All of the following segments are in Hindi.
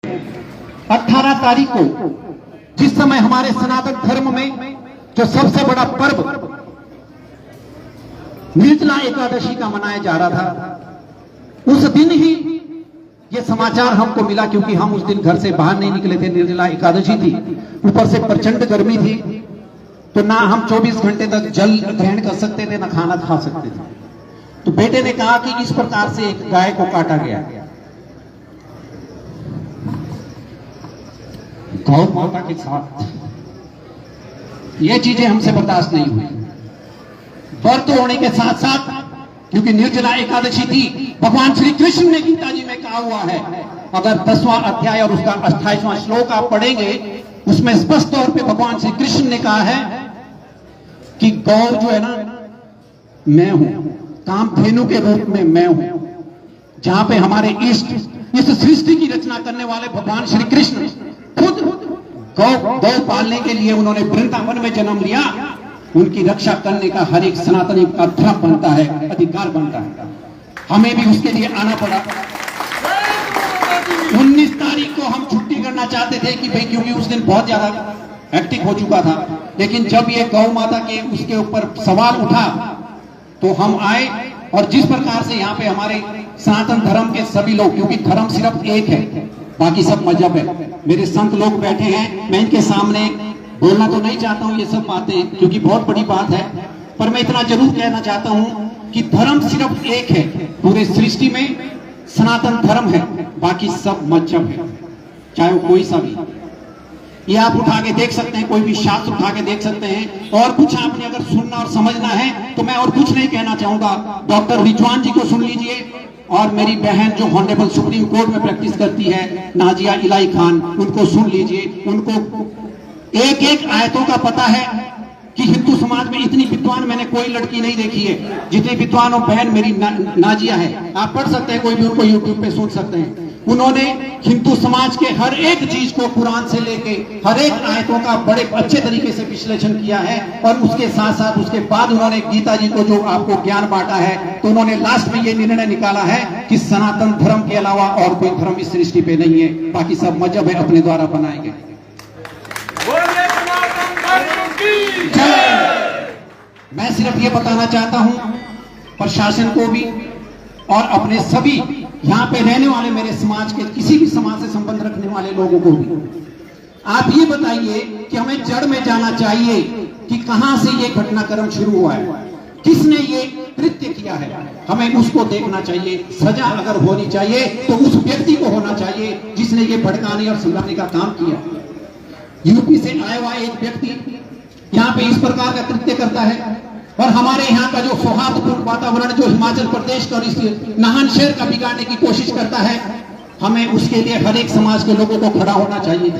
18 तारीख को जिस समय हमारे सनातन धर्म में जो सबसे बड़ा पर्व निर्जला एकादशी का मनाया जा रहा था, उस दिन ही ये समाचार हमको मिला, क्योंकि हम उस दिन घर से बाहर नहीं निकले थे। निर्जला एकादशी थी, ऊपर से प्रचंड गर्मी थी, तो ना हम 24 घंटे तक जल ग्रहण कर सकते थे, ना खाना खा सकते थे। तो बेटे ने कहा कि इस प्रकार से एक गाय को काटा गया, गौ माता के साथ। ये चीजें हमसे बर्दाश्त नहीं हुई। व्रत होने के साथ साथ, क्योंकि निर्जला एकादशी थी, भगवान श्री कृष्ण ने गीता जी में कहा हुआ है, अगर 10वां अध्याय और उसका 28वां श्लोक आप पढ़ेंगे, उसमें स्पष्ट तौर पे भगवान श्री कृष्ण ने कहा है कि गौ जो है ना, मैं हूं, कामधेनु के रूप में मैं हूं। जहां पे हमारे इष्ट, इस सृष्टि की रचना करने वाले भगवान श्री कृष्ण खुद गौ पालने के लिए उन्होंने वृंदावन में जन्म लिया। उनकी रक्षा करने का हर एक सनातनी का धर्म बनता है, अधिकार बनता है। हमें भी उसके लिए आना पड़ा। 19 तारीख को हम छुट्टी करना चाहते थे कि भाई, क्योंकि उस दिन बहुत ज्यादा हेक्टिक हो चुका था, लेकिन जब ये गौ माता के उसके ऊपर सवाल उठा तो हम आए। और जिस प्रकार से यहाँ पे हमारे सनातन धर्म के सभी लोग, क्योंकि धर्म सिर्फ एक है, बाकी सब मजहब है, मेरे संत लोग बैठे हैं, मैं इनके सामने बोलना तो नहीं चाहता हूं ये सब बातें, क्योंकि बहुत बड़ी बात है, पर मैं इतना जरूर कहना चाहता हूं कि धर्म सिर्फ एक है पूरे सृष्टि में, सनातन धर्म है, बाकी सब मजहब है, चाहे वो कोई सा भी। ये आप उठा के देख सकते हैं, कोई भी शास्त्र उठा के देख सकते हैं। और कुछ आपने अगर सुनना और समझना है तो मैं और कुछ नहीं कहना चाहूंगा। डॉक्टर रिजवान जी को सुन लीजिए, और मेरी बहन जो हॉनरेबल सुप्रीम कोर्ट में प्रैक्टिस करती है, नाजिया इलाई खान, उनको सुन लीजिए। उनको एक एक आयतों का पता है कि हिंदू समाज में इतनी विद्वान मैंने कोई लड़की नहीं देखी है जितनी विद्वान और बहन मेरी नाजिया है। आप पढ़ सकते हैं, कोई भी उनको यूट्यूब पे सुन सकते हैं। उन्होंने हिंदू समाज के हर एक चीज को कुरान से लेके हर एक आयतों का बड़े अच्छे तरीके से विश्लेषण किया है। और उसके साथ साथ उसके बाद उन्होंने गीता जी को जो आपको ज्ञान बांटा है, तो उन्होंने लास्ट में ये निर्णय निकाला है कि सनातन धर्म के अलावा और कोई धर्म इस सृष्टि पे नहीं है, बाकी सब मजहब है अपने द्वारा बनाए गए। मैं सिर्फ ये बताना चाहता हूं प्रशासन को भी और अपने सभी यहाँ पे रहने वाले मेरे समाज के, किसी भी समाज से संबंध रखने वाले लोगों को भी, आप ये बताइए कि हमें जड़ में जाना चाहिए कि कहां से ये घटनाक्रम शुरू हुआ है, किसने ये कृत्य किया है, हमें उसको देखना चाहिए। सजा अगर होनी चाहिए तो उस व्यक्ति को होना चाहिए जिसने ये भड़काने और समझाने का काम किया। यूपी से आया हुआ एक व्यक्ति यहाँ पे इस प्रकार का कृत्य करता है, और हमारे यहाँ का जो सौहार्दपूर्ण वातावरण जो हिमाचल प्रदेश का और इस नाहन शहर का बिगाड़ने की कोशिश करता है, हमें उसके लिए हर एक समाज के लोगों को खड़ा होना चाहिए।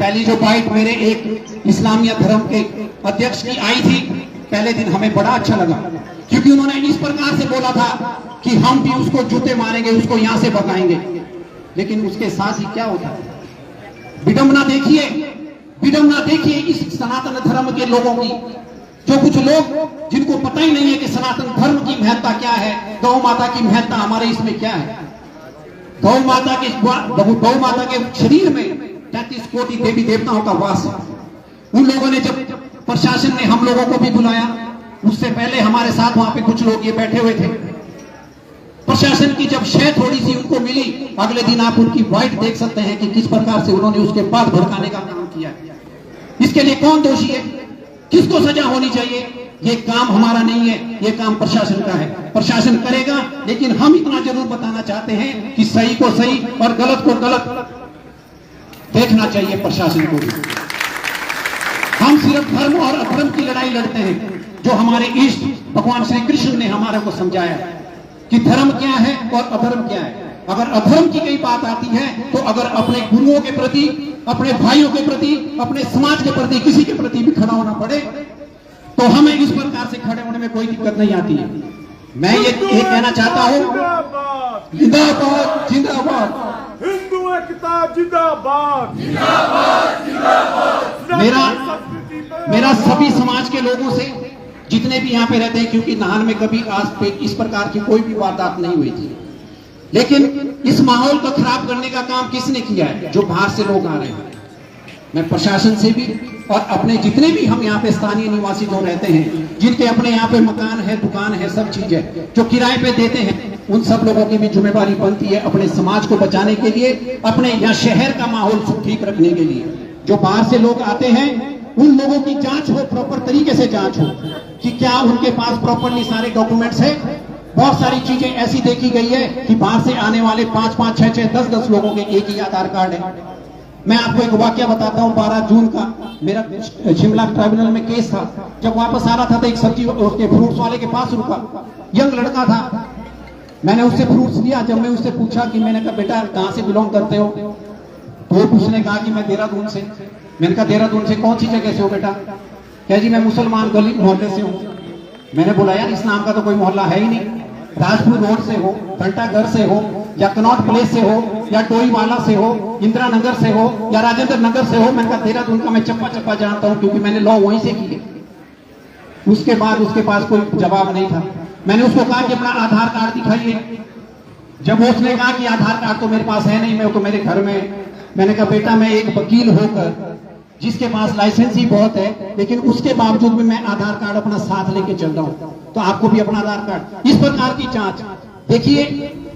पहली जो बाइट मेरे एक इस्लामिया धर्म के अध्यक्ष की आई थी, पहले दिन हमें बड़ा अच्छा लगा, क्योंकि उन्होंने इस प्रकार से बोला था कि हम भी उसको जूते मारेंगे, उसको यहाँ से भगाएंगे। लेकिन उसके साथ ही क्या होता है, विडंबना देखिए, विडंबना देखिए इस सनातन धर्म के लोगों की। जो कुछ लोग जिनको पता ही नहीं है कि सनातन धर्म की महत्ता क्या है, गौ माता की महत्ता हमारे इसमें क्या है। गौ माता के शरीर में 33 कोटि देवी देवताओं का वास है। उन लोगों ने, जब प्रशासन ने हम लोगों को भी बुलाया, उससे पहले हमारे साथ वहां पे कुछ लोग ये बैठे हुए थे। प्रशासन की जब शय थोड़ी सी उनको मिली, अगले दिन आप उनकी वाइट देख सकते हैं कि किस प्रकार से उन्होंने उसके बाद भड़काने का काम किया। इसके लिए कौन दोषी है, किसको सजा होनी चाहिए? ये काम हमारा नहीं है, ये काम प्रशासन का है। प्रशासन करेगा, लेकिन हम इतना जरूर बताना चाहते हैं कि सही को सही और गलत को गलत देखना चाहिए प्रशासन को भी। हम सिर्फ धर्म और अधर्म की लड़ाई लड़ते हैं, जो हमारे इष्ट भगवान श्री कृष्ण ने हमारे को समझाया कि धर्म क्या है और अधर्म क्या है। अगर अधर्म की कोई बात आती है तो अगर अपने गुरुओं के प्रति, अपने भाइयों के प्रति, अपने समाज के प्रति, किसी के प्रति भी खड़ा होना पड़े तो हमें इस प्रकार से खड़े होने में कोई दिक्कत नहीं आती है। मैं ये कहना चाहता हूँ, जिंदाबाद जिंदाबाद, हिंदू एकता जिंदाबाद, मेरा सभी समाज के लोगों से, जितने भी यहाँ पे रहते हैं, क्योंकि नाहन में कभी आज पे इस प्रकार की कोई भी वारदात नहीं हुई थी, लेकिन इस माहौल को खराब करने का काम किसने किया है? जो बाहर से लोग आ रहे हैं। मैं प्रशासन से भी और अपने जितने भी हम यहाँ पे स्थानीय निवासी जो रहते हैं, जिनके अपने यहाँ पे मकान है, दुकान है, सब चीज है, जो किराए पे देते हैं, उन सब लोगों की भी जिम्मेदारी बनती है अपने समाज को बचाने के लिए, अपने यहाँ शहर का माहौल ठीक रखने के लिए। जो बाहर से लोग आते हैं उन लोगों की जांच हो, प्रॉपर तरीके से जांच हो कि क्या उनके पास प्रॉपरली सारे डॉक्यूमेंट्स है। बहुत सारी चीजें ऐसी देखी गई है कि बाहर से आने वाले 5-5, 6-6, 10-10 लोगों के एक ही आधार कार्ड है। मैं आपको एक वाक्य बताता हूँ। 12 जून का मेरा शिमला ट्राइब्यूनल में केस था। जब वापस आ रहा था तो एक सब्जी उसके फ्रूट्स वाले के पास रुका, यंग लड़का था। मैंने उससे फ्रूट्स लिया। जब मैं उससे पूछा कि मैंने कहा बेटा कहाँ से बिलोंग करते हो, तो उसने कहा कि मैं देहरादून से। मैंने कहा देहरादून से कौन सी जगह से हो बेटा? कह जी मैं मुसलमान गली मोहल्ले से हूँ। मैंने बोला यार इस नाम का तो कोई मोहल्ला है ही नहीं। राजपुर रोड से हो, घंटाघर से हो, या कनॉट प्लेस से हो, या टोईवाला से हो, इंदिरा नगर से हो, या राजेंद्र नगर से हो। मैंने कहा देहरादून का मैं चप्पा चप्पा जानता हूँ क्योंकि मैंने लॉ वहीं से की है। उसके बाद उसके पास कोई जवाब नहीं था। मैंने उसको कहा कि अपना आधार कार्ड दिखाइए। जब उसने कहा कि आधार कार्ड तो मेरे पास है नहीं, मैं तो मेरे घर में। मैंने कहा बेटा मैं एक वकील होकर जिसके पास लाइसेंस ही बहुत है, लेकिन उसके बावजूद भी मैं आधार कार्ड अपना साथ लेके चल रहा हूं, तो आपको भी अपना आधार कार्ड। इस प्रकार की जांच। देखिए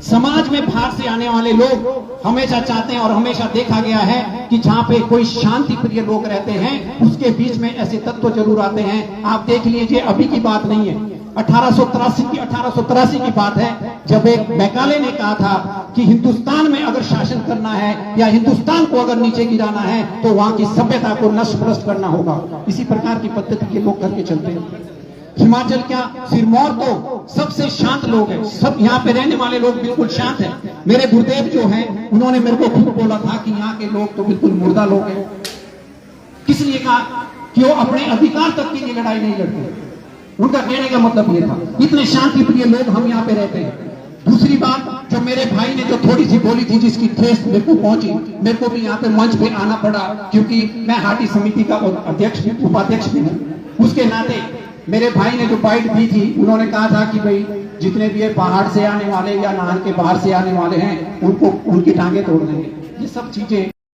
समाज में बाहर से आने वाले लोग हमेशा चाहते हैं और हमेशा देखा गया है कि जहां पे कोई शांति प्रिय लोग रहते हैं उसके बीच में ऐसे तत्व जरूर आते हैं। आप देख लीजिए, अभी की बात नहीं है, 1883 की बात है, जब एक मैकाले ने कहा था कि हिंदुस्तान में अगर शासन करना है या हिंदुस्तान को अगर नीचे गिराना है तो वहां की सभ्यता को नष्ट भ्रष्ट करना होगा। इसी प्रकार की पद्धति के लोग करके चलते हैं। हिमाचल क्या, सिरमौर तो सबसे शांत लोग हैं। सब यहाँ पे रहने वाले लोग बिल्कुल शांत हैं। मेरे गुरुदेव जो हैं उन्होंने मेरे को खुद बोला था कि यहाँ के लोग तो बिल्कुल मुर्दा लोग हैं। किस लिए कहा? कि वो अपने अधिकार तक के लिए लड़ाई नहीं लड़ते। उनका कहने का मतलब ये था, इतने शांति प्रिय लोग हम यहाँ पे रहते हैं। दूसरी बात, जो मेरे भाई ने जो थोड़ी सी बोली थी जिसकी ठेस मेरे को पहुंची, मेरे को भी यहाँ पे मंच पे आना पड़ा क्योंकि मैं हाटी समिति का अध्यक्ष उपाध्यक्ष भी हूँ। उसके नाते मेरे भाई ने जो बाइट दी थी, उन्होंने कहा था कि भाई जितने भी ये पहाड़ से आने वाले या नाहन के बाहर से आने वाले हैं उनको उनकी टांगे तोड़ देंगे। ये सब चीजें